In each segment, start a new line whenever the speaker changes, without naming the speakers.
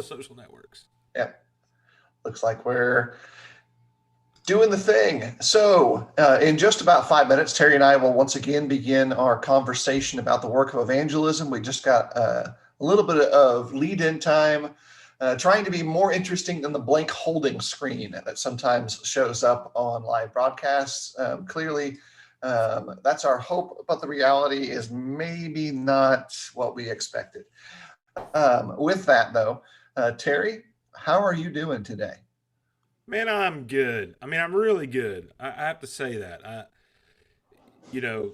the social networks.
Yeah. Looks like we're doing the thing. So, in just about 5 minutes, Terry and I will once again begin our conversation about the work of evangelism. We just got a little bit of lead in time, trying to be more interesting than the blank holding screen that sometimes shows up on live broadcasts. Clearly, that's our hope, but the reality is maybe not what we expected. With that, though, Terry, how are you doing today?
Man, I'm good. I mean, I'm really good. I have to say that. You know,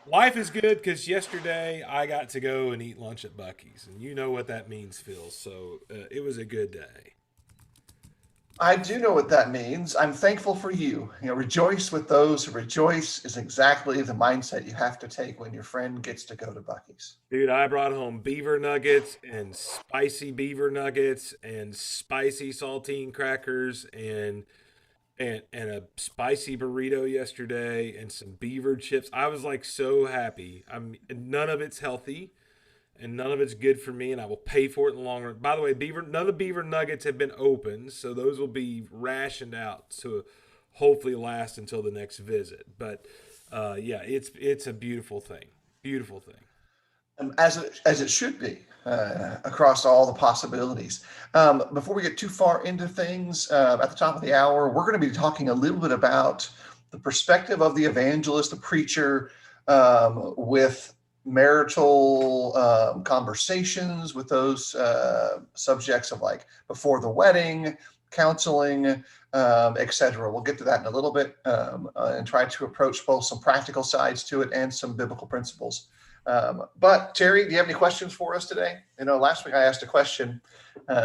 life is good because yesterday I got to go and eat lunch at Bucky's, and you know what that means, Phil. So it was a good day.
I do know what that means. I'm thankful for you. Rejoice with those who rejoice is exactly the mindset you have to take when your friend gets to go to Bucky's.
Dude, I brought home beaver nuggets and spicy beaver nuggets and spicy saltine crackers and a spicy burrito yesterday and some beaver chips. I was like so happy. I'm none of it's healthy and none of it's good for me, and I will pay for it in the long run. By the way, none of the beaver nuggets have been opened, so those will be rationed out to hopefully last until the next visit. But yeah, it's a beautiful thing, beautiful thing.
As it should be across all the possibilities. Before we get too far into things, at the top of the hour, we're going to be talking a little bit about the perspective of the evangelist, the preacher, with marital conversations, with those subjects of like before the wedding, counseling, etc. We'll get to that in a little bit and try to approach both some practical sides to it and some biblical principles. But Terry, do you have any questions for us today? Last week I asked a question.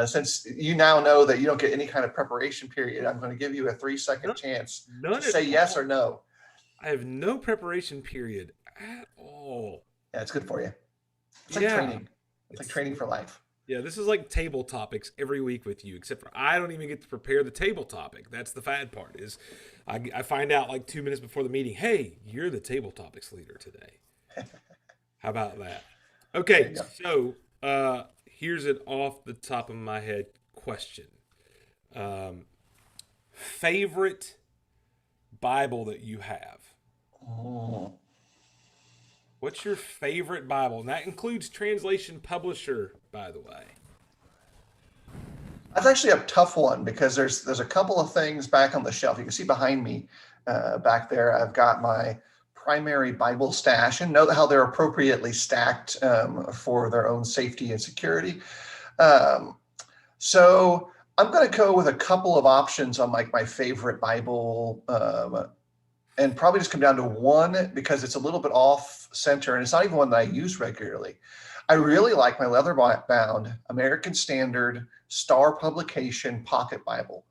Since you now know that you don't get any kind of preparation period, I'm going to give you a 3-second chance to
None at
say yes
all.
or no.
I have no preparation period at all.
Yeah, it's good for you. It's like
Yeah,
training. It's like
it's
training for life.
yeah. This is like table topics every week with you, except for I don't even get to prepare the table topic. That's the bad part. Is I find out like 2 minutes before the meeting. Hey, you're the table topics leader today. How about that?
There
Okay,
you go.
so here's an off the top of my head question. Um, Favorite Bible that you have?
Oh.
What's your favorite Bible? And that includes translation publisher, by the way.
That's actually a tough one because there's a couple of things back on the shelf. You can see behind me back there. I've got my primary Bible stash, and know how they're appropriately stacked for their own safety and security. Um, so I'm going to go with a couple of options on like my favorite Bible, and probably just come down to one because it's a little bit off center, and it's not even one that I use regularly. I really like my leather bound American Standard Star Publication Pocket Bible.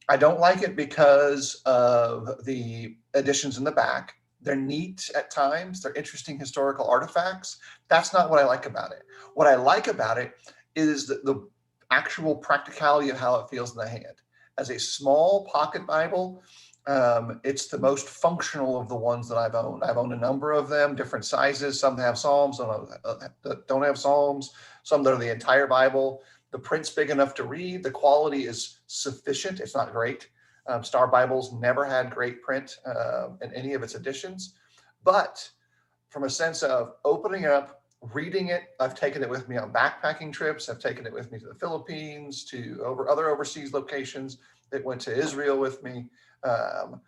I don't like it because of the additions in the back. They're neat at times. They're interesting historical artifacts. That's not what I like about it. What I like about it is the actual practicality of how it feels in the hand. As a small pocket Bible, it's the most functional of the ones that I've owned. I've owned a number of them, different sizes. Some have Psalms, some don't have Psalms, some that are the entire Bible. The print's big enough to read. The quality is sufficient. It's not great. Star Bibles never had great print in any of its editions. But from a sense of opening it up, reading it, I've taken it with me on backpacking trips. I've taken it with me to the Philippines, to other overseas locations. It went to Israel with me. Um,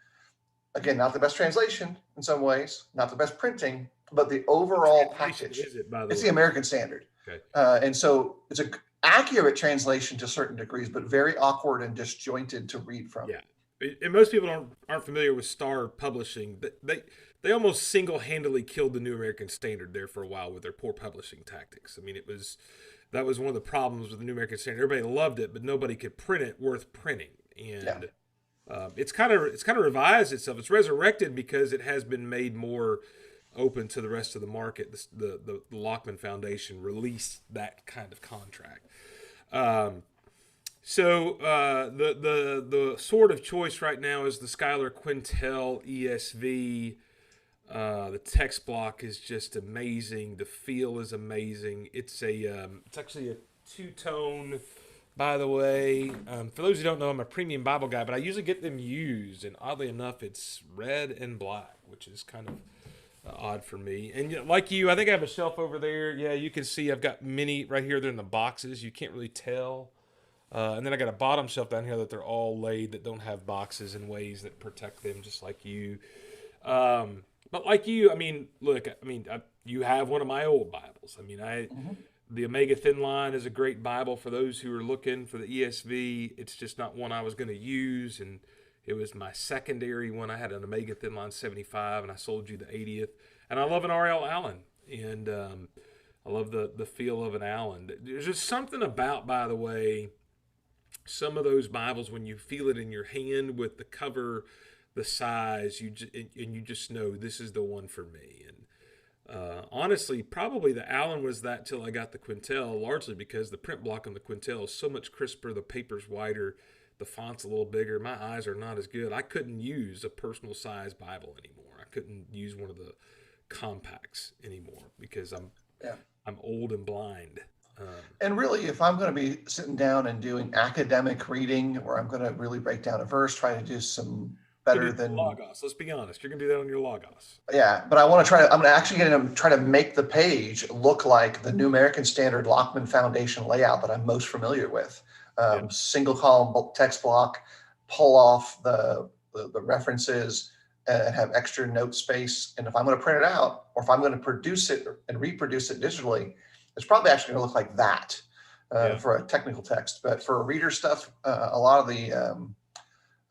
Again, not the best translation in some ways, not the best printing, but the
What
overall
translation
package.
is it, by the
It's the
way?
American Standard.
Okay.
And so it's an accurate translation to certain degrees, but very awkward and disjointed to read from.
Yeah, and most people aren't familiar with Star Publishing. They almost single handedly killed the New American Standard there for a while with their poor publishing tactics. I mean, that was one of the problems with the New American Standard. Everybody loved it, but nobody could print it worth printing.
Yeah.
And it's kind of revised itself. It's resurrected because it has been made more open to the rest of the market. The Lockman Foundation released that kind of contract. Um, So the sword of choice right now is the Schuyler Quintel ESV. The text block is just amazing. The feel is amazing. It's actually a two tone by the way. For those who don't know, I'm a premium Bible guy, but I usually get them used, and oddly enough, it's red and black, which is kind of odd for me. And like you, I think I have a shelf over there. Yeah, you can see I've got many right here. They're in the boxes. You can't really tell. And then I got a bottom shelf down here that they're all laid that don't have boxes in ways that protect them, just like you. But like you, I mean, look, you have one of my old Bibles. I mean,
Mhm.
the Omega Thin Line is a great Bible for those who are looking for the ESV. It's just not one I was going to use, and it was my secondary one. I had an Omega Thin Line 75, and I sold you the 80th. And I love an R.L. Allen, and I love the feel of an Allen. There's just something about, by the way, some of those Bibles when you feel it in your hand with the cover, the size, and you just know this is the one for me. And honestly, probably the Allen was that till I got the Quintel, largely because the print block on the Quintel is so much crisper, the paper's wider, the font's a little bigger. My eyes are not as good. I couldn't use a personal size Bible anymore. I couldn't use one of the compacts anymore because
Yeah.
I'm old and blind. Um,
And really, if I'm going to be sitting down and doing academic reading, where I'm going to really break down a verse, try to do some
you can
better
do that on
than,
Logos. Let's be honest. You're gonna do that on your Logos.
yeah, but I want to try to, I'm actually going to try to make the page look like the New American Standard Lockman Foundation layout that I'm most familiar with.
Yeah.
Single column text block, pull off the references and have extra note space. And if I'm going to print it out, or if I'm going to produce it and reproduce it digitally, it's probably actually going to look like that
Yeah.
for a technical text. But for reader stuff, a lot of the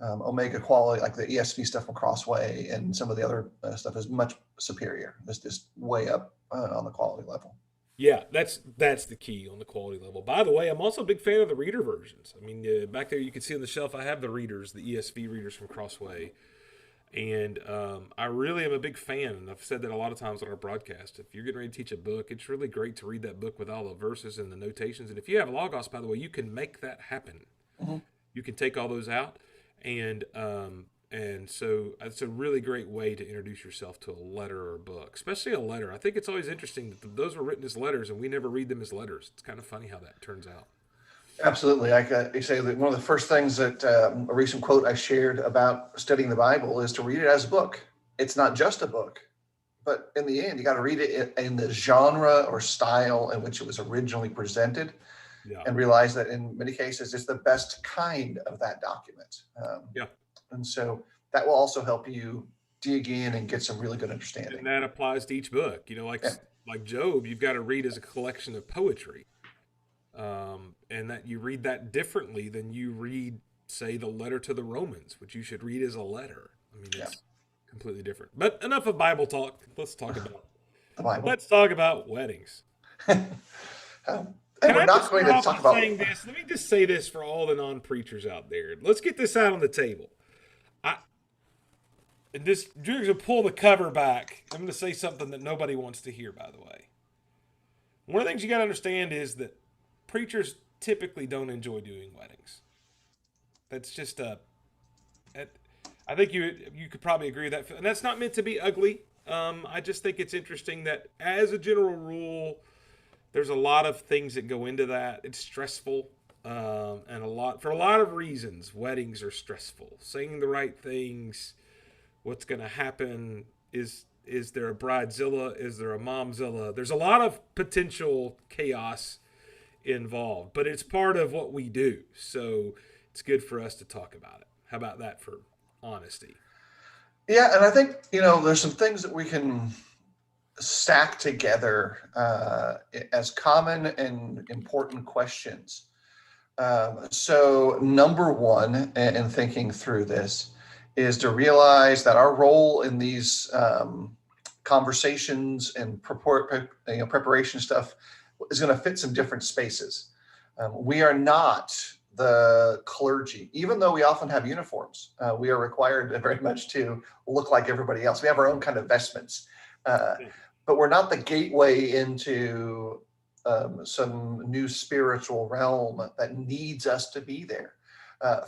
Omega quality, like the ESV stuff from Crossway and some of the other stuff, is much superior. It's just way up on the quality level.
Yeah, that's the key on the quality level. By the way, I'm also a big fan of the reader versions. I mean, back there you can see on the shelf I have the readers, the ESV readers from Crossway, and I really am a big fan. And I've said that a lot of times on our broadcast. If you're getting ready to teach a book, it's really great to read that book with all the verses and the notations. And if you have Logos, by the way, you can make that happen.
Mhm.
You can take all those out, and so it's a really great way to introduce yourself to a letter or a book, especially a letter. I think it's always interesting that those were written as letters, and we never read them as letters. It's kind of funny how that turns out.
Absolutely. Like you say, that one of the first things that a recent quote I shared about studying the Bible is to read it as a book. It's not just a book, but in the end, you got to read it in the genre or style in which it was originally presented,
Yeah,
and realize that in many cases, it's the best kind of that document.
yeah,
And so that will also help you dig in and get some really good
and
understanding.
that applies to each book.
Yeah.
Like Job, you've got to read as a collection of poetry, and that you read that differently than you read, say, the letter to the Romans, which you should read as a letter. I mean,
Yeah.
it's completely different. But enough of Bible talk.
The Bible.
Let's talk about weddings.
And
Can
we're
I just
not going
start
to
off
talk
with
about,
saying this? Let me just say this for all the non-preachers out there. Let's get this out on the table. I and this Drew's gonna pull the cover back. I'm gonna say something that nobody wants to hear, by the way. One of the things you gotta understand is that preachers typically don't enjoy doing weddings. That's just a I think you could probably agree with that. And that's not meant to be ugly. I just think it's interesting that as a general rule, there's a lot of things that go into that. It's stressful, and for a lot of reasons. Weddings are stressful. Saying the right things, what's going to happen is there a bridezilla? Is there a momzilla? There's a lot of potential chaos involved, but it's part of what we do. So it's good for us to talk about it. How about that for honesty?
yeah, and I think, there's some things that we can stack together as common and important questions. So, number one, in thinking through this, is to realize that our role in these conversations and preparation stuff is going to fit some different spaces. We are not the clergy, even though we often have uniforms. We are required very much to look like everybody else. We have our own kind of vestments, but we're not the gateway into some new spiritual realm that needs us to be there.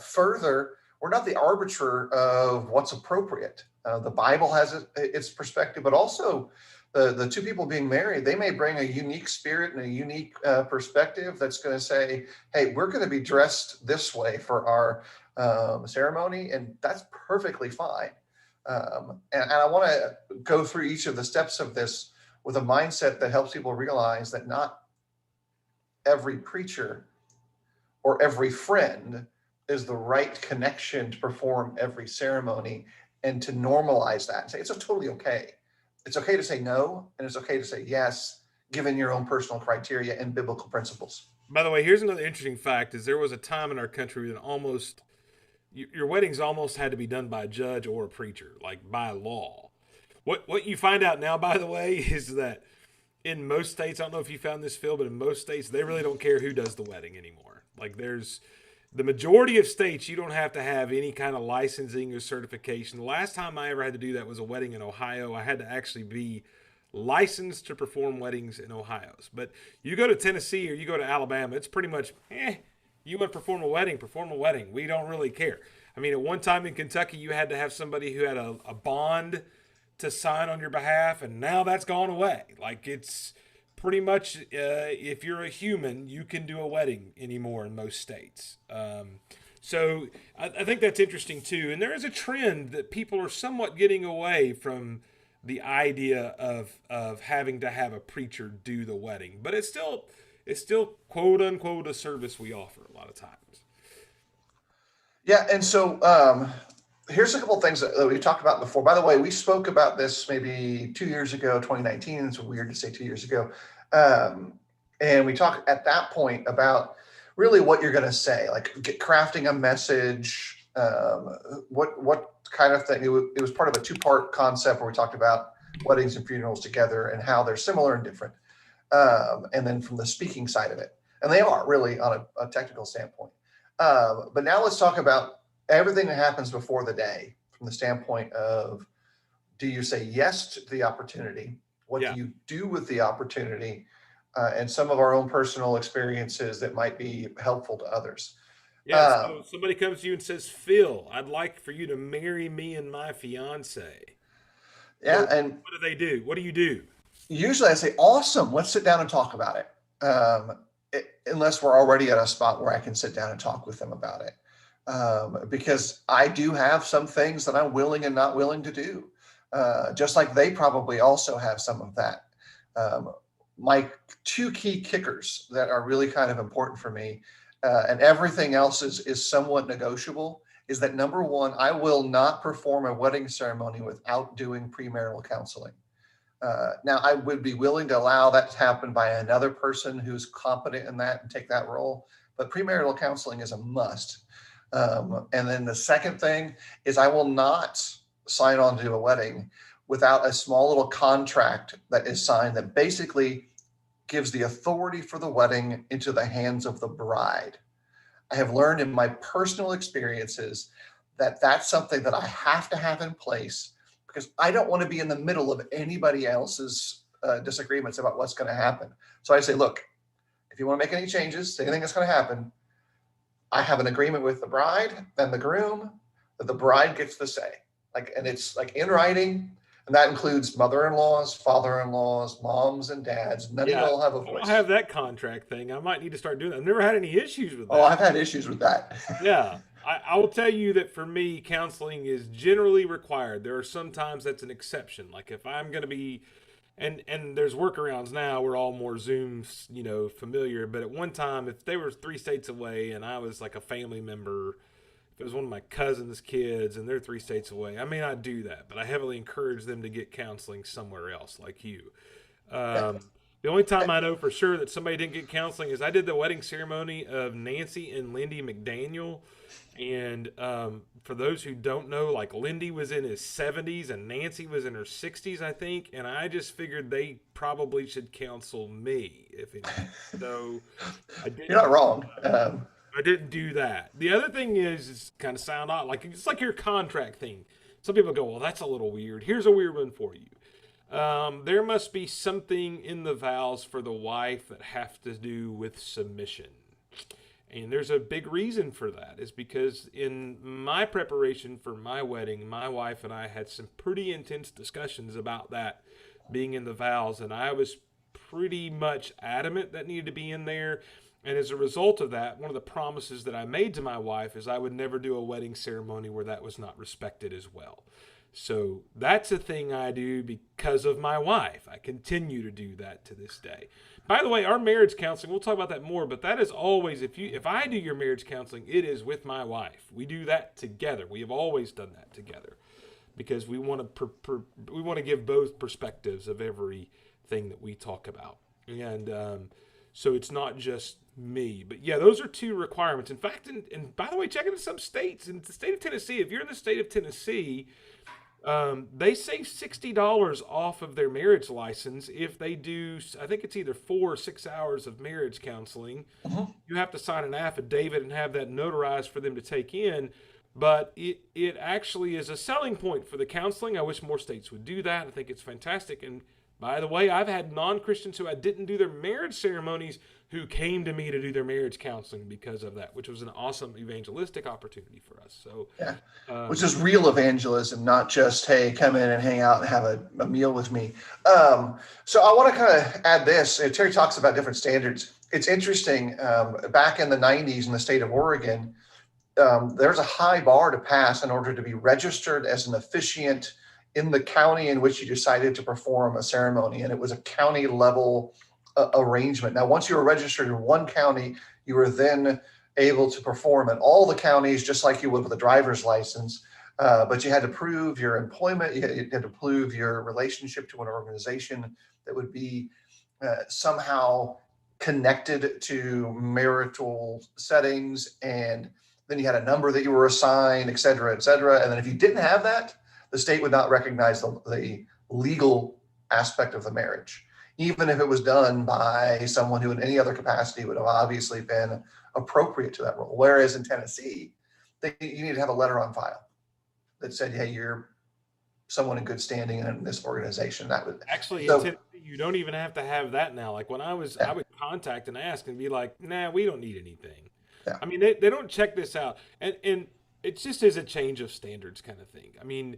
Further, we're not the arbiter of what's appropriate. The Bible has its perspective, but also the two people being married, they may bring a unique spirit and a unique perspective that's going to say, hey, we're going to be dressed this way for our ceremony, and that's perfectly fine. And I want to go through each of the steps of this with a mindset that helps people realize that not every preacher or every friend is the right connection to perform every ceremony, and to normalize that and say it's totally okay. It's okay to say no, and it's okay to say yes, given your own personal criteria and biblical principles.
By the way, here's another interesting fact: is there was a time in our country that almost your weddings almost had to be done by a judge or a preacher, like by law. What you find out now, by the way, is that in most states, I don't know if you found this, Phil, but in most states, they really don't care who does the wedding anymore. Like there's the majority of states, you don't have to have any kind of licensing or certification. The last time I ever had to do that was a wedding in Ohio. I had to actually be licensed to perform weddings in Ohio's. But you go to Tennessee or you go to Alabama, it's pretty much, you want to perform a wedding, perform a wedding. We don't really care. I mean, at one time in Kentucky, you had to have somebody who had a bond to sign on your behalf, and now that's gone away. Like it's pretty much, if you're a human, you can do a wedding anymore in most states. So I think that's interesting too. And there is a trend that people are somewhat getting away from the idea of having to have a preacher do the wedding, but it's still quote unquote a service we offer a lot of times.
Yeah, and so here's a couple of things that we talked about before. By the way, we spoke about this maybe 2 years ago, 2019. It's weird to say 2 years ago. And we talked at that point about really what you're going to say, like crafting a message, what kind of thing. It was part of a two-part concept where we talked about weddings and funerals together and how they're similar and different. And then from the speaking side of it. And they are really on a technical standpoint. But now let's talk about everything that happens before the day from the standpoint of, do you say yes to the opportunity? What
Yeah.
do you do with the opportunity? And some of our own personal experiences that might be helpful to others.
Yeah, so somebody comes to you and says, Phil, I'd like for you to marry me and my fiance.
Yeah. And
What do they do? What do you do?
usually I say, awesome, let's sit down and talk about it. Unless we're already at a spot where I can sit down and talk with them about it. Because I do have some things that I'm willing and not willing to do. Just like they probably also have some of that. My two key kickers that are really kind of important for me, and everything else is somewhat negotiable, is that number one, I will not perform a wedding ceremony without doing premarital counseling. Now, I would be willing to allow that to happen by another person who's competent in that and take that role, but premarital counseling is a must. And then the second thing is I will not sign on to a wedding without a small little contract that is signed that basically gives the authority for the wedding into the hands of the bride. I have learned in my personal experiences that that's something that I have to have in place, because I don't want to be in the middle of anybody else's disagreements about what's going to happen. So I say, look, if you want to make any changes, anything that's going to happen, I have an agreement with the bride and the groom that the bride gets to say. And it's like in writing, and that includes mother-in-laws, father-in-laws, moms and dads. None of you
Yeah,
all have a
I don't
voice.
have that contract thing. I might need to start doing that. I've never had any issues with
Oh,
that.
I've had issues with that.
Yeah, I will tell you that for me, counseling is generally required. There are sometimes that's an exception. Like if I'm going to be, and there's workarounds now. We're all more Zoom, familiar. But at one time, if they were 3 states away and I was like a family member, if it was one of my cousin's kids and they're 3 states away, I may not do that. But I heavily encourage them to get counseling somewhere else, like you. The only time I know for sure that somebody didn't get counseling is I did the wedding ceremony of Nancy and Lindy McDaniel. And for those who don't know, like Lindy was in his 70s and Nancy was in her 60s, I think. And I just figured they probably should counsel me, if anything. So I
You're
didn't.
not wrong.
I didn't do that. The other thing is, it's kind of sound odd, like it's like your contract thing. Some people go, "Well, that's a little weird." Here's a weird one for you. There must be something in the vows for the wife that have to do with submission. And there's a big reason for that, is because in my preparation for my wedding, my wife and I had some pretty intense discussions about that being in the vows, and I was pretty much adamant that needed to be in there. And as a result of that, one of the promises that I made to my wife is I would never do a wedding ceremony where that was not respected as well. So that's a thing I do because of my wife. I continue to do that to this day. By the way, our marriage counseling, we'll talk about that more, but that is always, if I do your marriage counseling, it is with my wife. We do that together. We have always done that together because we want to give both perspectives of everything that we talk about. And so it's not just me. But yeah, those are two requirements. In fact, and by the way, check into some states. In the state of Tennessee, if you're in the state of Tennessee, they save $60 off of their marriage license if they do, I think it's either 4 or 6 hours of marriage counseling. You have to sign an affidavit and have that notarized for them to take in. But it actually is a selling point for the counseling. I wish more states would do that. I think it's fantastic. And by the way, I've had non-Christians who I didn't do their marriage ceremonies who came to me to do their marriage counseling because of that, which was an awesome evangelistic opportunity for us. So,
yeah, which is real evangelism, not just, hey, come in and hang out and have a meal with me. So I want to kind of add this. Terry talks about different standards. It's interesting. Back in the 90s in the state of Oregon, there's a high bar to pass in order to be registered as an officiant in the county in which you decided to perform a ceremony. And it was a county level arrangement. Now, once you were registered in one county, you were then able to perform in all the counties, just like you would with a driver's license. But you had to prove your employment. You had to prove your relationship to an organization that would be somehow connected to marital settings. And then you had a number that you were assigned, et cetera, et cetera. And then if you didn't have that, the state would not recognize the legal aspect of the marriage, even if it was done by someone who in any other capacity would have obviously been appropriate to that role. Whereas in Tennessee, you need to have a letter on file that said, hey, you're someone in good standing in this organization. That would
actually, in Tennessee, you don't even have to have that now. Like when I would contact and ask and be like, nah, we don't need anything.
Yeah.
I mean, they don't check this out. And it just is a change of standards kind of thing. I mean,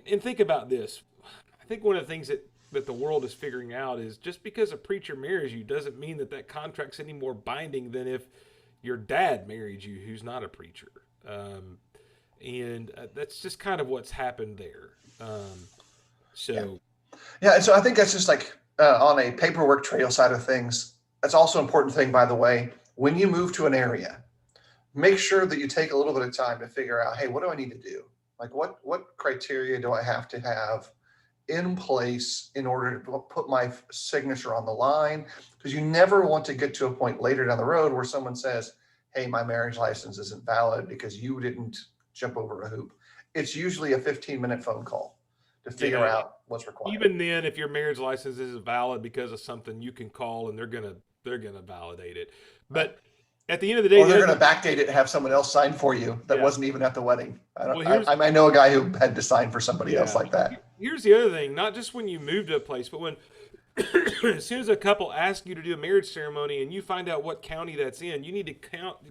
and think about this. I think one of the things that the world is figuring out is just because a preacher marries you doesn't mean that contract's any more binding than if your dad married you who's not a preacher. And that's just kind of what's happened there.
Yeah, and so I think that's just like on a paperwork trail side of things. That's also an important thing, by the way. When you move to an area, make sure that you take a little bit of time to figure out, hey, what do I need to do? Like what criteria do I have to have in place in order to put my signature on the line? Because you never want to get to a point later down the road where someone says, hey, my marriage license isn't valid because you didn't jump over a hoop. It's usually a 15-minute phone call to figure out what's required.
Even then, if your marriage license isn't valid because of something, you can call and they're gonna validate it. But at the end of the day,
or they're going to backdate it and have someone else sign for you that wasn't even at the wedding. I know a guy who had to sign for somebody else like that.
Here's the other thing: not just when you move to a place, but when as soon as a couple asks you to do a marriage ceremony and you find out what county that's in, you need to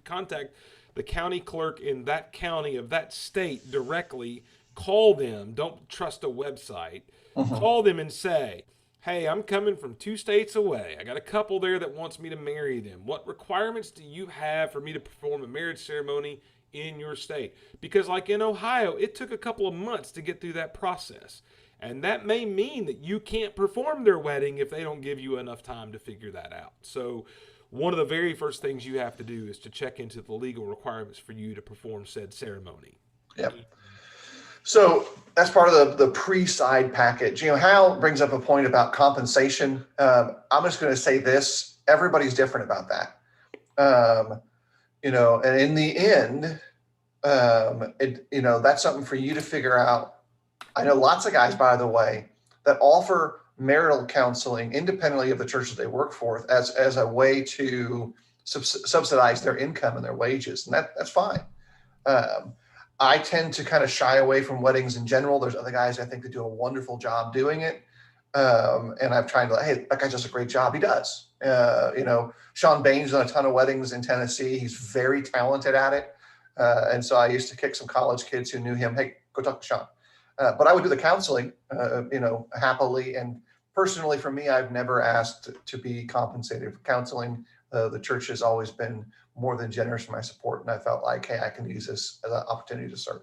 contact the county clerk in that county of that state directly. Call them. Don't trust a website. Call them and say, hey, I'm coming from 2 states away. I got a couple there that wants me to marry them. What requirements do you have for me to perform a marriage ceremony in your state? Because like in Ohio, it took a couple of months to get through that process. And that may mean that you can't perform their wedding if they don't give you enough time to figure that out. So one of the very first things you have to do is to check into the legal requirements for you to perform said ceremony.
Yep. So that's part of the pre-side package. Hal brings up a point about compensation. I'm just going to say this: everybody's different about that. And in the end, that's something for you to figure out. I know lots of guys, by the way, that offer marital counseling independently of the church that they work for as a way to subsidize their income and their wages, and that's fine. I tend to kind of shy away from weddings in general. There's other guys I think that do a wonderful job doing it. And I'm trying to, hey, that guy does a great job. He does. Sean Bain's done a ton of weddings in Tennessee. He's very talented at it. And so I used to kick some college kids who knew him. Hey, go talk to Sean. But I would do the counseling, happily. And personally, for me, I've never asked to be compensated for counseling. The church has always been more than generous in my support, and I felt like, hey, I can use this as an opportunity to serve.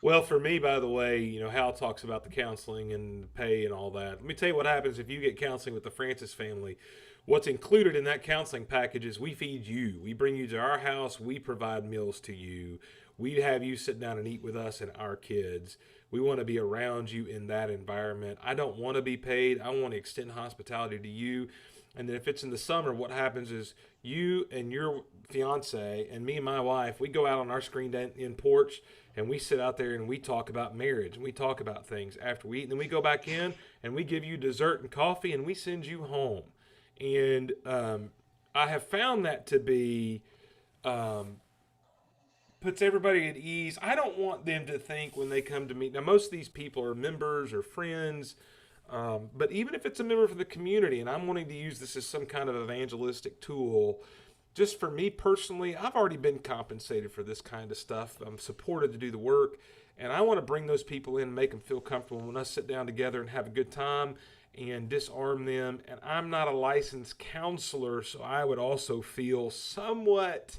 Well, for me, by the way, Hal talks about the counseling and the pay and all that. Let me tell you what happens if you get counseling with the Francis family. What's included in that counseling package is we feed you. We bring you to our house. We provide meals to you. We have you sit down and eat with us and our kids. We want to be around you in that environment. I don't want to be paid. I want to extend hospitality to you. And then if it's in the summer, what happens is you and your fiance and me and my wife, we go out on our screened in porch and we sit out there and we talk about marriage and we talk about things after we eat. And then we go back in and we give you dessert and coffee and we send you home. And I have found that to be um, puts everybody at ease. I don't want them to think when they come to me. Now, most of these people are members or friends, but even if it's a member of the community, and I'm wanting to use this as some kind of evangelistic tool, just for me personally, I've already been compensated for this kind of stuff. I'm supported to do the work, and I want to bring those people in and make them feel comfortable when us sit down together and have a good time and disarm them. And I'm not a licensed counselor, so I would also feel somewhat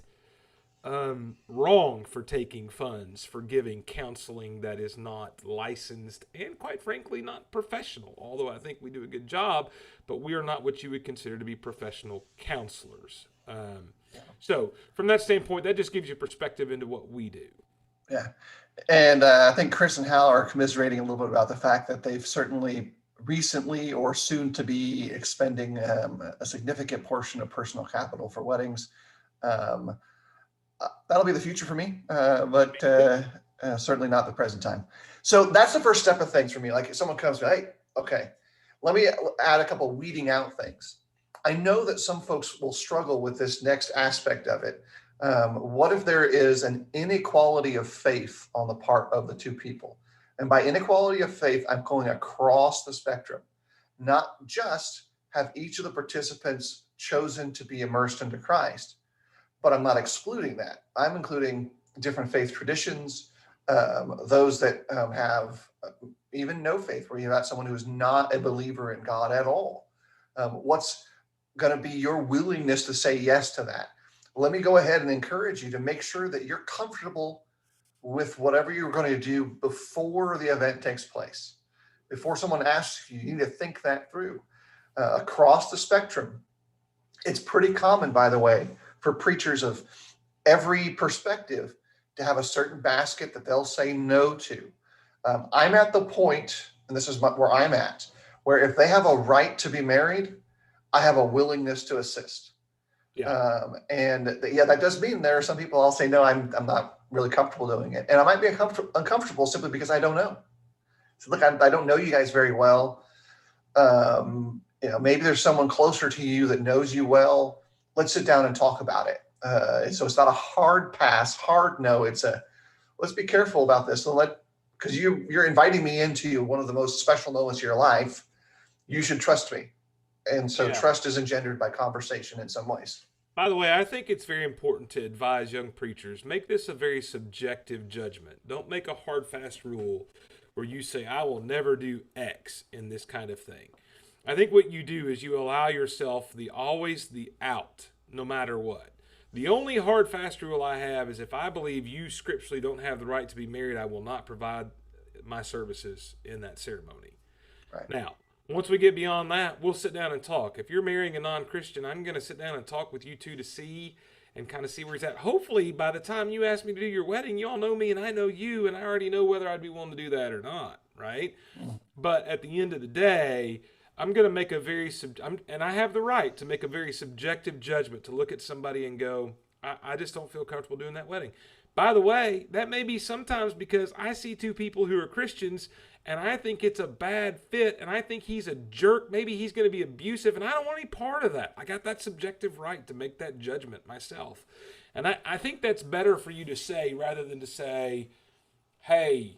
wrong for taking funds for giving counseling that is not licensed and, quite frankly, not professional. Although I think we do a good job, but we are not what you would consider to be professional counselors. So, from that standpoint, that just gives you perspective into what we do.
Yeah. And I think Chris and Hal are commiserating a little bit about the fact that they've certainly recently or soon to be expending a significant portion of personal capital for weddings. Um, that'll be the future for me, but certainly not the present time. So that's the first step of things for me. Like if someone comes to me, hey, okay, let me add a couple weeding out things. I know that some folks will struggle with this next aspect of it. What if there is an inequality of faith on the part of the two people? And by inequality of faith, I'm going across the spectrum, not just have each of the participants chosen to be immersed into Christ, but I'm not excluding that. I'm including different faith traditions, those that have even no faith, where you have someone who is not a believer in God at all. What's going to be your willingness to say yes to that? Let me go ahead and encourage you to make sure that you're comfortable with whatever you're going to do before the event takes place. Before someone asks you, you need to think that through. Across the spectrum, it's pretty common, by the way, for preachers of every perspective to have a certain basket that they'll say no to. I'm at the point, and this is where I'm at, where if they have a right to be married, I have a willingness to assist.
Yeah.
Yeah, that does mean there are some people I'll say, no, I'm not really comfortable doing it. And I might be uncomfortable simply because I don't know. So look, I don't know you guys very well. Maybe there's someone closer to you that knows you well. Let's sit down and talk about it. So it's not a hard pass, hard no. It's let's be careful about this. Because you're inviting me into one of the most special moments of your life. You should trust me. And so trust is engendered by conversation in some ways.
By the way, I think it's very important to advise young preachers, make this a very subjective judgment. Don't make a hard, fast rule where you say, I will never do X in this kind of thing. I think what you do is you allow yourself always the out, no matter what. The only hard, fast rule I have is if I believe you scripturally don't have the right to be married, I will not provide my services in that ceremony.
Right.
Now, once we get beyond that, we'll sit down and talk. If you're marrying a non-Christian, I'm going to sit down and talk with you two to see and kind of see where he's at. Hopefully, by the time you ask me to do your wedding, you all know me and I know you, and I already know whether I'd be willing to do that or not, right? But at the end of the day, I'm going to make and I have the right to make a very subjective judgment to look at somebody and go, I just don't feel comfortable doing that wedding. By the way, that may be sometimes because I see two people who are Christians and I think it's a bad fit and I think he's a jerk. Maybe he's going to be abusive and I don't want any part of that. I got that subjective right to make that judgment myself. And I think that's better for you to say rather than to say, hey,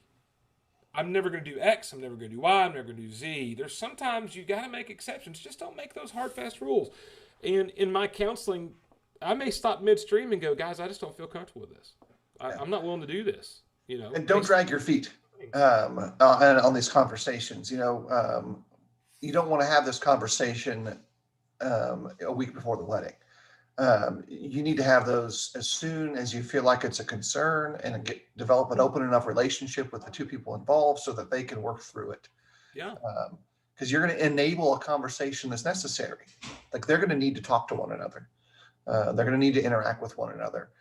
I'm never going to do X, I'm never going to do Y, I'm never going to do Z. There's sometimes you got to make exceptions. Just don't make those hard, fast rules. And in my counseling, I may stop midstream and go, guys, I just don't feel comfortable with this. I'm not willing to do this.
And don't drag your feet on these conversations. you don't want to have this conversation a week before the wedding. You need to have those as soon as you feel like it's a concern, and develop an open enough relationship with the two people involved so that they can work through it.
Yeah.
Because you're going to enable a conversation that's necessary. Like, they're going to need to talk to one another. They're going to need to interact with one another.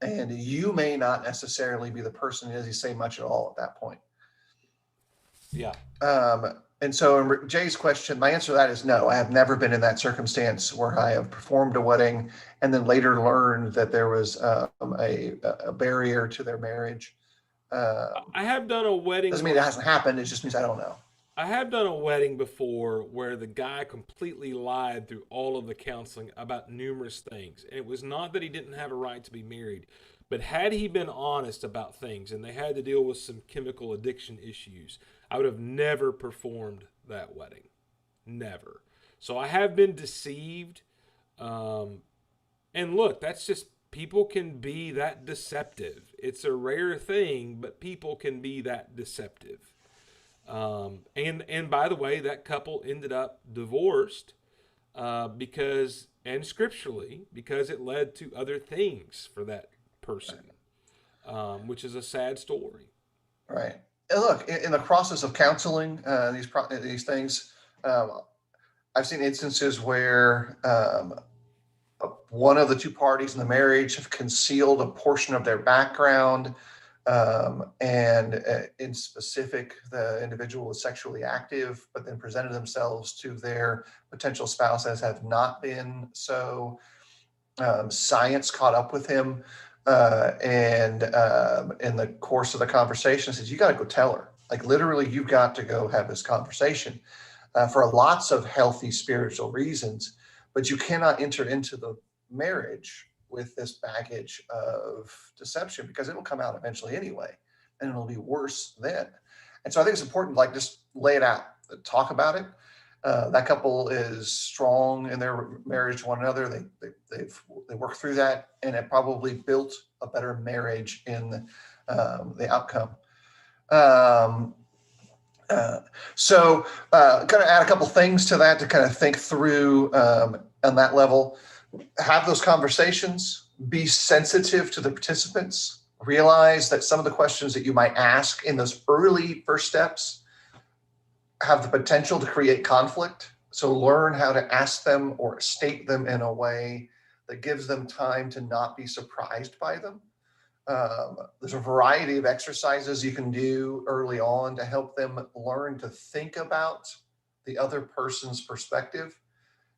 And you may not necessarily be the person who doesn't say much at all at that point.
Yeah.
And so, in Jay's question, my answer to that is no. I have never been in that circumstance where I have performed a wedding and then later learned that there was a barrier to their marriage.
I have done a wedding
Doesn't mean it hasn't happened. It just means I don't know.
I have done a wedding before where the guy completely lied through all of the counseling about numerous things. And it was not that he didn't have a right to be married, but had he been honest about things and they had to deal with some chemical addiction issues, I would have never performed that wedding. Never. So I have been deceived. And look, that's just people can be that deceptive. It's a rare thing, but people can be that deceptive. And by the way, that couple ended up divorced because, and scripturally, because it led to other things for that person, which is a sad story.
Right. And look, in the process of counseling these things, I've seen instances where one of the two parties in the marriage have concealed a portion of their background. And in specific, the individual was sexually active, but then presented themselves to their potential spouse as have not been so. Science caught up with him, and in the course of the conversation, says, "You got to go tell her. Like, literally, you've got to go have this conversation for lots of healthy spiritual reasons, but you cannot enter into the marriage with this baggage of deception, because it'll come out eventually anyway, and it'll be worse then." And so I think it's important, like, just lay it out, talk about it. That couple is strong in their marriage to one another. They work through that, and it probably built a better marriage in the outcome. Um, kind of add a couple things to that to kind of think through on that level. Have those conversations. Be sensitive to the participants. Realize that some of the questions that you might ask in those early first steps have the potential to create conflict. So learn how to ask them or state them in a way that gives them time to not be surprised by them. There's a variety of exercises you can do early on to help them learn to think about the other person's perspective.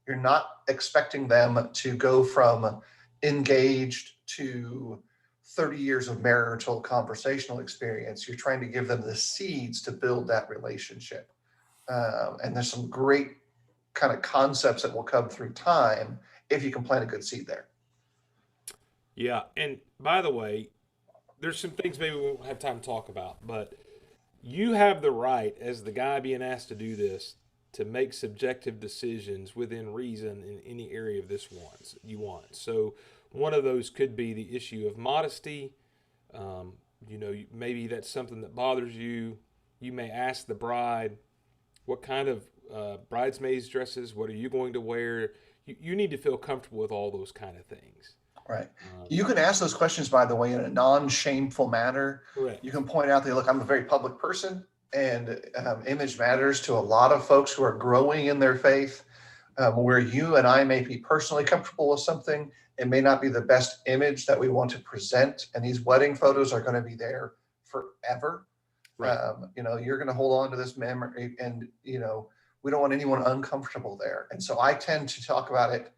You're not expecting them to go from engaged to 30 years of marital conversational experience. You're trying to give them the seeds to build that relationship. And there's some great kind of concepts that will come through time if you can plant a good seed there.
Yeah. And by the way, there's some things maybe we won't have time to talk about, but you have the right, as the guy being asked to do this, to make subjective decisions within reason in any area of this you want. So one of those could be the issue of modesty. Maybe that's something that bothers you. You may ask the bride, what kind of bridesmaids dresses? What are you going to wear? You need to feel comfortable with all those kind of things.
Right. You can ask those questions, by the way, in a non-shameful manner.
Correct.
You can point out that, look, I'm a very public person, and image matters to a lot of folks who are growing in their faith. Where you and I may be personally comfortable with something, it may not be the best image that we want to present. And these wedding photos are going to be there forever.
Right.
You're going to hold on to this memory, and we don't want anyone uncomfortable there. And so I tend to talk about it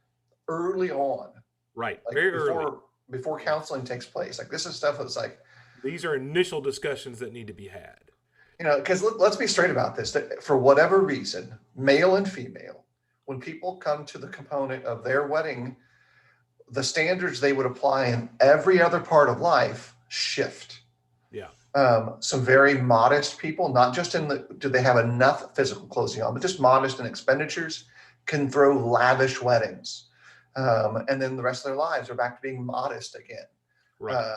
early on,
right,
like
very early,
before counseling takes place. Like, this is stuff that's like,
these are initial discussions that need to be had.
Because let's be straight about this. That for whatever reason, male and female, when people come to the component of their wedding, the standards they would apply in every other part of life shift.
Yeah.
Some very modest people, not just do they have enough physical clothing on, but just modest in expenditures, can throw lavish weddings. And then the rest of their lives are back to being modest again.
Right.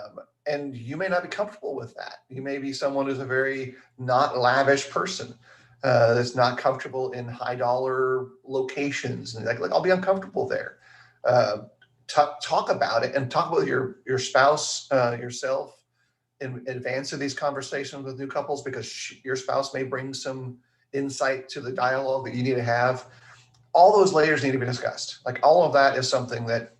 And you may not be comfortable with that. You may be someone who's a very not lavish person. that's not comfortable in high dollar locations, and like I'll be uncomfortable there. Uh, talk about it and talk about your spouse, yourself in advance of these conversations with new couples, because your spouse may bring some insight to the dialogue that you need to have. All those layers need to be discussed. Like all of that is something that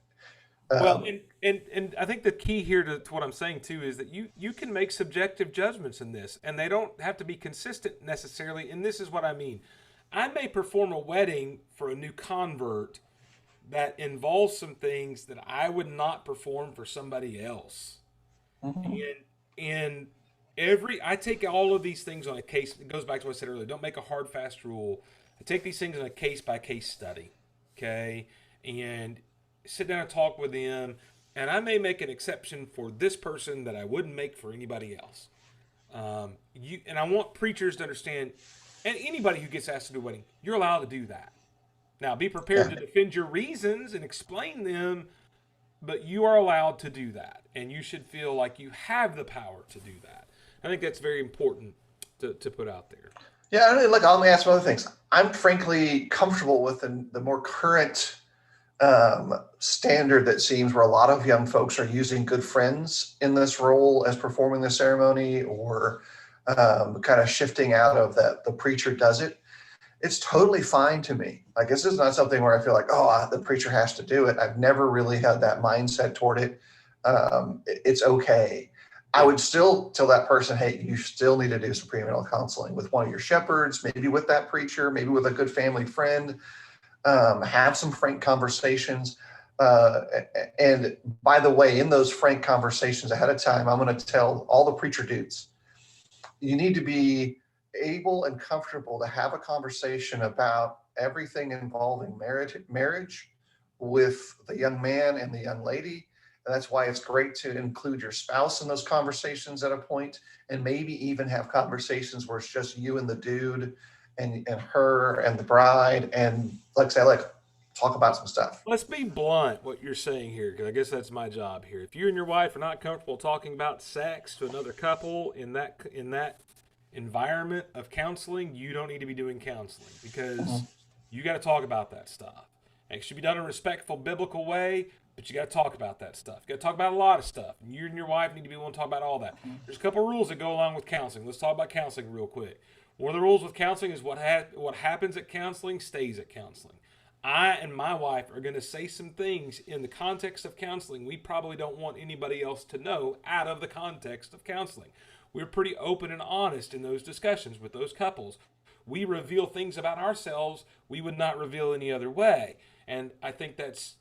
Well,
um,
and I think the key here to what I'm saying too is that you can make subjective judgments in this, and they don't have to be consistent necessarily. And this is what I mean. I may perform a wedding for a new convert that involves some things that I would not perform for somebody else.
mhm.
And every I take all of these things on a case. It goes back to what I said earlier. Don't make a hard fast rule. I take these things on a case by case study. Okay, and sit down and talk with them. And I may make an exception for this person that I wouldn't make for anybody else. And I want preachers to understand, and anybody who gets asked to do a wedding, you're allowed to do that. Now, be prepared
Yeah.
to defend your reasons and explain them, but you are allowed to do that, and you should feel like you have the power to do that. I think that's very important to put out there.
Yeah, and look, I'll ask some other things. I'm frankly comfortable with the more current standard that seems where a lot of young folks are using good friends in this role as performing the ceremony, or kind of shifting out of that the preacher does it. It's totally fine to me. Like this is not something where I feel like, oh, the preacher has to do it. I've never really had that mindset toward it. It's okay. I
Yeah.
would still tell that person, hey, you still need to do some premarital counseling with one of your shepherds, maybe with that preacher, maybe with a good family friend. Have some frank conversations. Uh, and by the way, in those frank conversations ahead of time, I'm going to tell all the preacher dudes, you need to be able and comfortable to have a conversation about everything involving marriage with the young man and the young lady. And that's why it's great to include your spouse in those conversations at a point, and maybe even have conversations where it's just you and the dude and her and the bride. And like say, like talk about some stuff.
Let's be blunt what you're saying here, because I guess that's my job here. If you and your wife are not comfortable talking about sex to another couple in that environment of counseling, you don't need to be doing counseling, because
Mhm.
you got to talk about that stuff. And it should be done in a respectful, biblical way, but you got to talk about that stuff. You got to talk about a lot of stuff. And you and your wife need to be willing to talk about all that. There's a couple rules that go along with counseling. Let's talk about counseling real quick. One of the rules with counseling is what happens at counseling stays at counseling. I and my wife are going to say some things in the context of counseling we probably don't want anybody else to know out of the context of counseling. We're pretty open and honest in those discussions with those couples. We reveal things about ourselves we would not reveal any other way. And I think that's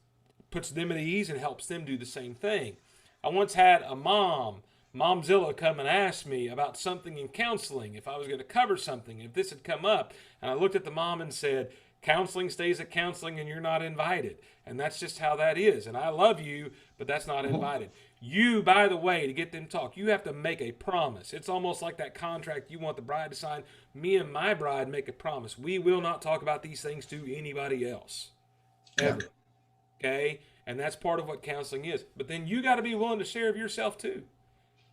puts them at ease and helps them do the same thing. I once had a Momzilla, come and ask me about something in counseling, if I was going to cover something, if this had come up. And I looked at the mom and said, counseling stays at counseling and you're not invited. And that's just how that is. And I love you, but that's not invited. You, by the way, to get them to talk, you have to make a promise. It's almost like that contract you want the bride to sign. Me and my bride make a promise. We will not talk about these things to anybody else,
Yeah.
ever. Okay? And that's part of what counseling is. But then you got to be willing to share of yourself too.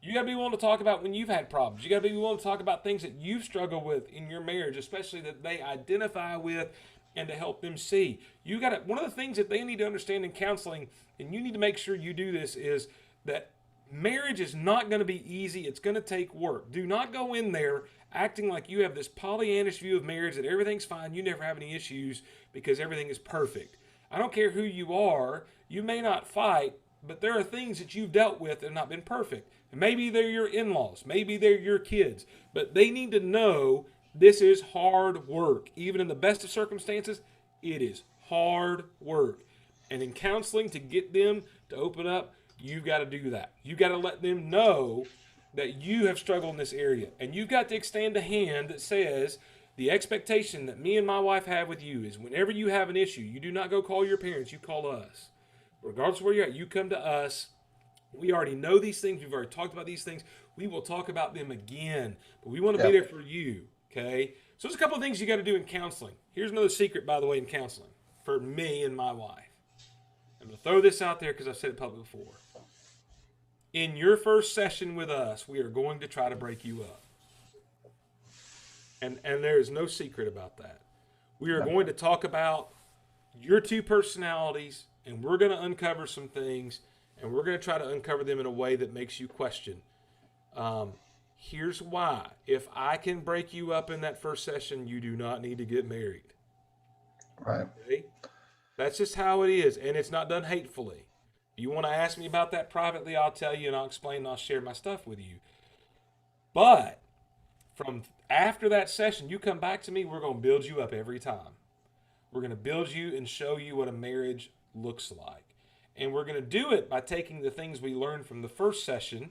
You got to be willing to talk about when you've had problems. You got to be willing to talk about things that you've struggled with in your marriage, especially that they identify with, and to help them see. You got to, one of the things that they need to understand in counseling, and you need to make sure you do this, is that marriage is not going to be easy. It's going to take work. Do not go in there acting like you have this Pollyannish view of marriage, that everything's fine, you never have any issues because everything is perfect. I don't care who you are. You may not fight, but there are things that you've dealt with that have not been perfect. And maybe they're your in laws, maybe they're your kids, but they need to know this is hard work. Even in the best of circumstances, it is hard work. And in counseling, to get them to open up, you've got to do that. You've got to let them know that you have struggled in this area. And you've got to extend a hand that says, the expectation that me and my wife have with you is whenever you have an issue, you do not go call your parents, you call us. Regardless of where you're at, you come to us. We already know these things. We've already talked about these things. We will talk about them again, but we want to be
Yeah.
there for you. Okay? So there's a couple of things you got to do in counseling. Here's another secret, by the way, in counseling for me and my wife. I'm going to throw this out there because I've said it publicly before. In your first session with us, we are going to try to break you up. And there is no secret about that. We are
No.
going to talk about your two personalities, and we're going to uncover some things, and we're going to try to uncover them in a way that makes you question. Um, Here's why. If I can break you up in that first session, you do not need to get married.
Right.
Okay? That's just how it is, and it's not done hatefully. If you want to ask me about that privately, I'll tell you and I'll explain and I'll share my stuff with you. But from after that session, you come back to me, we're going to build you up every time. We're going to build you and show you what a marriage looks like. And we're going to do it by taking the things we learned from the first session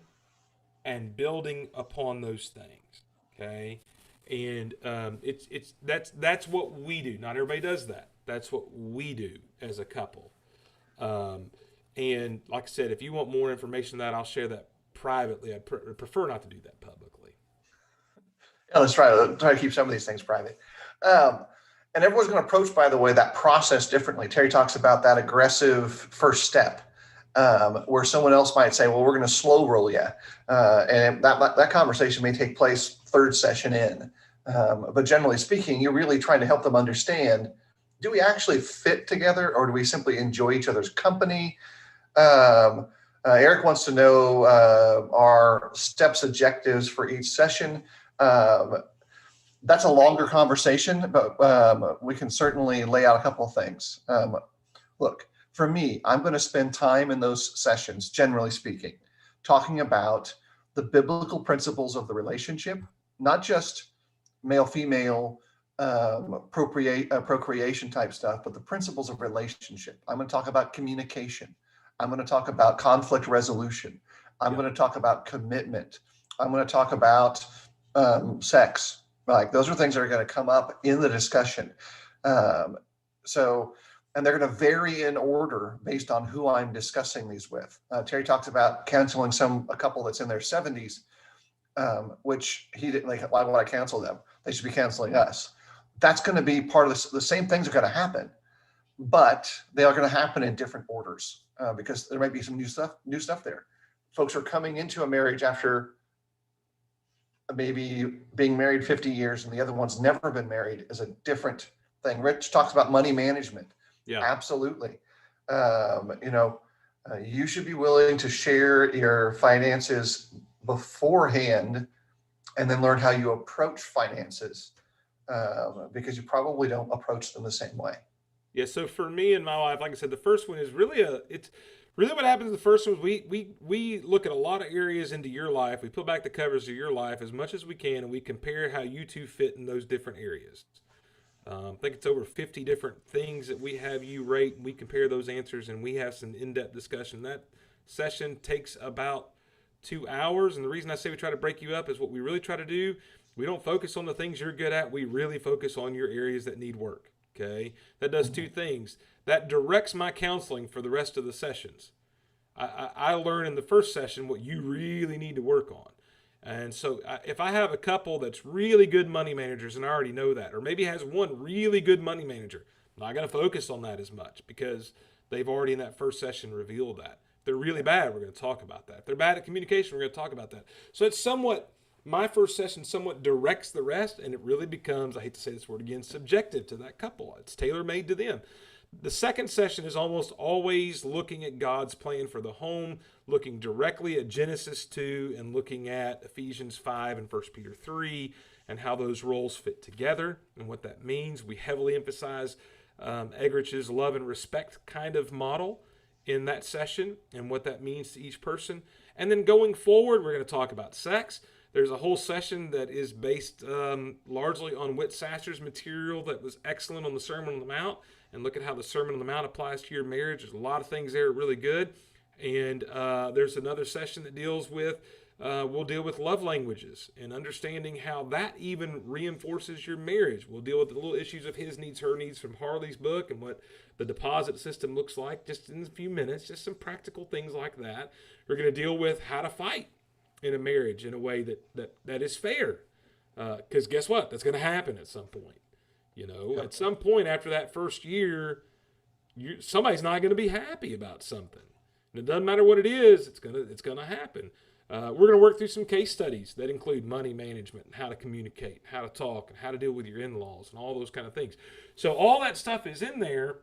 and building upon those things. Okay, and it's that's what we do. Not everybody does that. That's what we do as a couple. Um, and like I said, if you want more information on that, I'll share that privately. I prefer not to do that publicly.
Yeah, let's try to keep some of these things private. Um, and everyone's going to approach, by the way, that process differently. Terry talks about that aggressive first step, where someone else might say, "Well, we're going to slow roll you," and that conversation may take place third session in. But generally speaking, you're really trying to help them understand: do we actually fit together, or do we simply enjoy each other's company? Eric wants to know our steps objectives for each session. Um, that's a longer conversation, but we can certainly lay out a couple of things. Look, for me, I'm going to spend time in those sessions, generally speaking, talking about the biblical principles of the relationship, not just male female procreation type stuff, but the principles of relationship. I'm going to talk about communication. I'm going to talk about conflict resolution. I'm
Yeah.
going to talk about commitment. I'm going to talk about sex. Like those are things that are going to come up in the discussion. Um, so, and they're going to vary in order based on who I'm discussing these with. Terry talks about counseling a couple that's in their 70s, which he didn't like. Why would I cancel them? They should be canceling us. That's going to be part of this. The same things are going to happen, but they are going to happen in different orders because there might be some new stuff there. Folks are coming into a marriage after maybe being married 50 years and the other one's never been married is a different thing. Rich talks about money management.
Yeah.
Absolutely. You should be willing to share your finances beforehand and then learn how you approach finances because you probably don't approach them the same way.
Yeah, so for me and my wife, like I said, the first one is really it's really what happens. The first one is we look at a lot of areas into your life. We peel back the covers of your life as much as we can, and we compare how you two fit in those different areas. I think it's over 50 different things that we have you rate. We compare those answers, and we have some in-depth discussion. That session takes about 2 hours, and the reason I say we try to break you up is what we really try to do. We don't focus on the things you're good at. We really focus on your areas that need work. Okay, that does two things. That directs my counseling for the rest of the sessions. I learn in the first session what you really need to work on. And so if I have a couple that's really good money managers, and I already know that, or maybe has one really good money manager, I'm not going to focus on that as much because they've already in that first session revealed that. If they're really bad, we're going to talk about that. If they're bad at communication, we're going to talk about that. So it's somewhat my first session somewhat directs the rest, and it really becomes, I hate to say this word again, subjective to that couple. It's tailor-made to them. The second session is almost always looking at God's plan for the home, looking directly at Genesis 2 and looking at Ephesians 5 and 1 Peter 3 and how those roles fit together and what that means. We heavily emphasize Eggerich's love and respect kind of model in that session and what that means to each person. And then going forward, we're going to talk about sex. There's a whole session that is based largely on Whit Sasser's material that was excellent on the Sermon on the Mount. And look at how the Sermon on the Mount applies to your marriage. There's a lot of things there really good. And there's another session that deals with, we'll deal with love languages and understanding how that even reinforces your marriage. We'll deal with the little issues of his needs, her needs from Harley's book and what the deposit system looks like just in a few minutes, just some practical things like that. We're going to deal with how to fight in a marriage in a way that is fair. Because guess what? That's going to happen at some point. At some point after that first year, somebody's not going to be happy about something. And it doesn't matter what it is, it's gonna happen. We're gonna work through some case studies that include money management and how to communicate, how to talk, and how to deal with your in-laws and all those kind of things. So all that stuff is in there.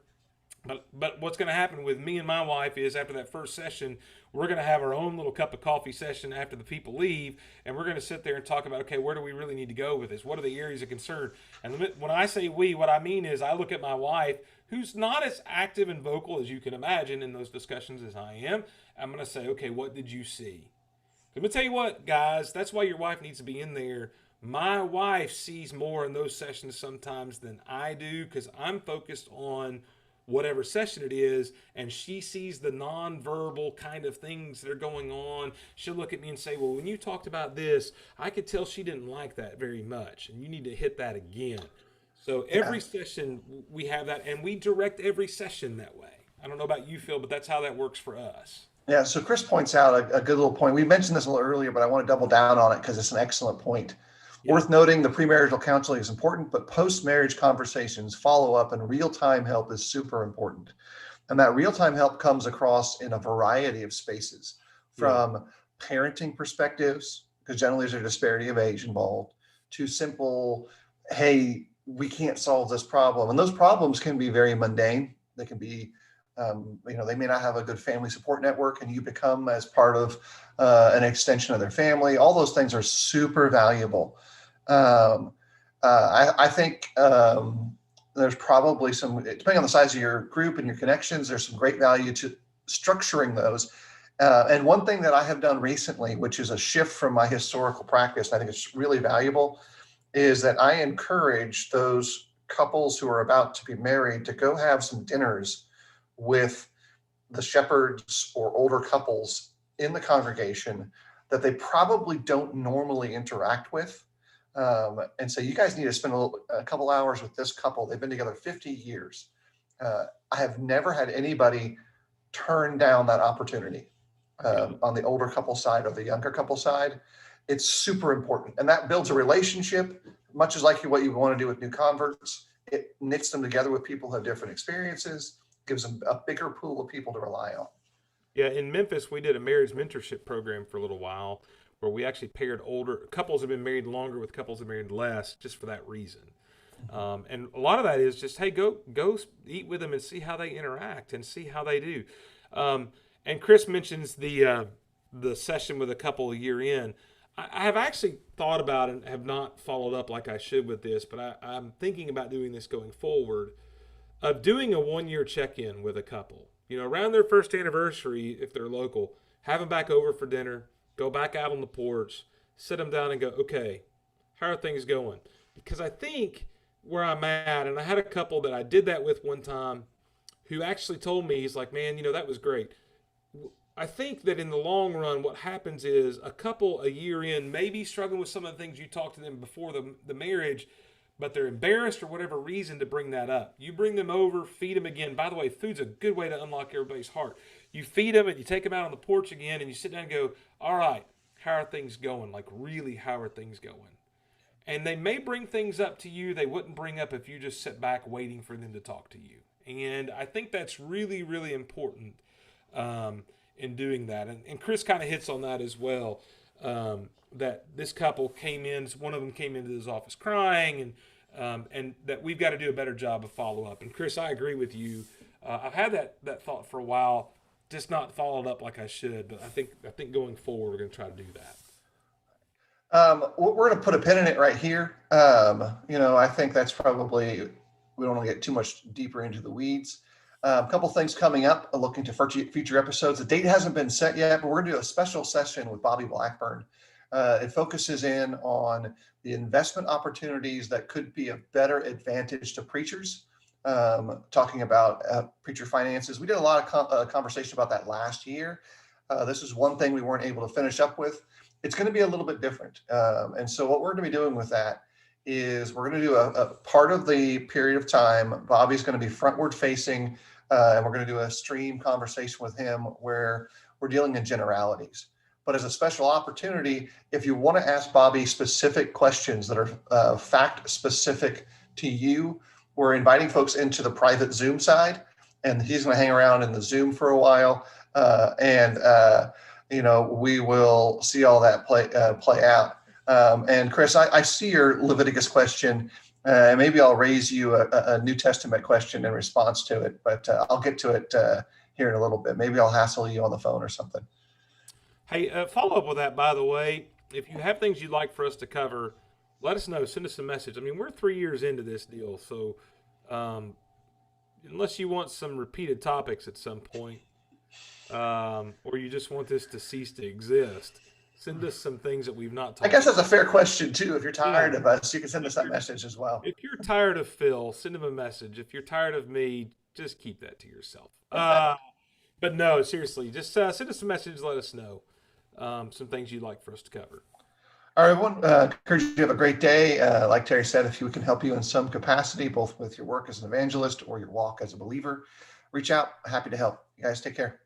But what's going to happen with me and my wife is after that first session, we're going to have our own little cup of coffee session after the people leave, and we're going to sit there and talk about, okay, where do we really need to go with this? What are the areas of concern? And when I say we, what I mean is I look at my wife, who's not as active and vocal as you can imagine in those discussions as I am. I'm going to say, okay, what did you see? Let me tell you what, guys, that's why your wife needs to be in there. My wife sees more in those sessions sometimes than I do because I'm focused on whatever session it is, and she sees the nonverbal kind of things that are going on. She'll look at me and say, well, when you talked about this, I could tell she didn't like that very much, and you need to hit that again. So
Yeah.
every session we have that, and we direct every session that way. I don't know about you, Phil, but that's how that works for us.
Yeah. So Chris points out a good little point. We mentioned this a little earlier, but I want to double down on it because it's an excellent point.
Yeah.
Worth noting, the premarital counseling is important, but post-marriage conversations, follow-up, and real-time help is super important. And that real-time help comes across in a variety of spaces,
Yeah.
from parenting perspectives, because generally there's a disparity of age involved, to simple, hey, we can't solve this problem. And those problems can be very mundane. They can be, they may not have a good family support network, and you become as part of an extension of their family. All those things are super valuable. Um, I think there's probably some, depending on the size of your group and your connections, there's some great value to structuring those. And one thing that I have done recently, which is a shift from my historical practice, and I think it's really valuable, is that I encourage those couples who are about to be married to go have some dinners with the shepherds or older couples in the congregation that they probably don't normally interact with. And so you guys need to spend a couple hours with this couple. They've been together 50 years. I have never had anybody turn down that opportunity
Yeah.
on the older couple side or the younger couple side. It's super important. And that builds a relationship, much as like what you want to do with new converts. It knits them together with people who have different experiences, gives them a bigger pool of people to rely on.
Yeah, in Memphis, we did a marriage mentorship program for a little while where we actually paired older couples have been married longer with couples that married less, just for that reason. And a lot of that is just, hey, go eat with them and see how they interact and see how they do. Um, and Chris mentions the session with a couple a year in. I have actually thought about it and have not followed up like I should with this, but I'm thinking about doing this going forward of doing a 1 year check in with a couple. You know, around their first anniversary, if they're local, have them back over for dinner, go back out on the porch, sit them down and go, okay, how are things going? Because I think where I'm at, and I had a couple that I did that with one time who actually told me, he's like, man, that was great. I think that in the long run, what happens is a couple a year in may be struggling with some of the things you talked to them before the marriage, but they're embarrassed for whatever reason to bring that up. You bring them over, feed them again. By the way, food's a good way to unlock everybody's heart. You feed them and you take them out on the porch again and you sit down and go, all right, how are things going? Like, really, how are things going? And they may bring things up to you they wouldn't bring up if you just sit back waiting for them to talk to you. And I think that's really, really important in doing that. And Chris kind of hits on that as well. That this couple came in, one of them came into his office crying, and that we've got to do a better job of follow up. And Chris, I agree with you. I've had that thought for a while, just not followed up like I should. But I think going forward, we're going to try to do that.
We're going to put a pin in it right here. I think that's probably, we don't want to get too much deeper into the weeds. A couple things coming up, looking to future episodes. The date hasn't been set yet, but we're going to do a special session with Bobby Blackburn. It focuses in on the investment opportunities that could be of better advantage to preachers, talking about preacher finances. We did a lot of conversation about that last year. This is one thing we weren't able to finish up with. It's going to be a little bit different. And so what we're going to be doing with that is we're going to do a part of the period of time. Bobby's going to be frontward facing, and we're going to do a stream conversation with him where we're dealing in generalities. But as a special opportunity, if you want to ask Bobby specific questions that are fact specific to you, we're inviting folks into the private Zoom side, and he's going to hang around in the Zoom for a while. and we will see all that play out. And Chris, I see your Leviticus question. Maybe I'll raise you a New Testament question in response to it, but I'll get to it here in a little bit. Maybe I'll hassle you on the phone or something.
Hey, follow up with that, by the way. If you have things you'd like for us to cover, let us know. Send us a message. I mean, we're 3 years into this deal, so um, unless you want some repeated topics at some point, or you just want this to cease to exist, send us some things that we've not
I
talked
guess
about.
that's a fair question too. If you're tired
Yeah.
of us, you can send
If
us that
you're
message as well.
if you're tired of Phil, send him a message. If you're tired of me, just keep that to yourself. But no, seriously, just send us a message. Let us know some things you'd like for us to cover.
All right, everyone. Encourage you to have a great day. Like Terry said, if we can help you in some capacity, both with your work as an evangelist or your walk as a believer, reach out. Happy to help. You guys take care.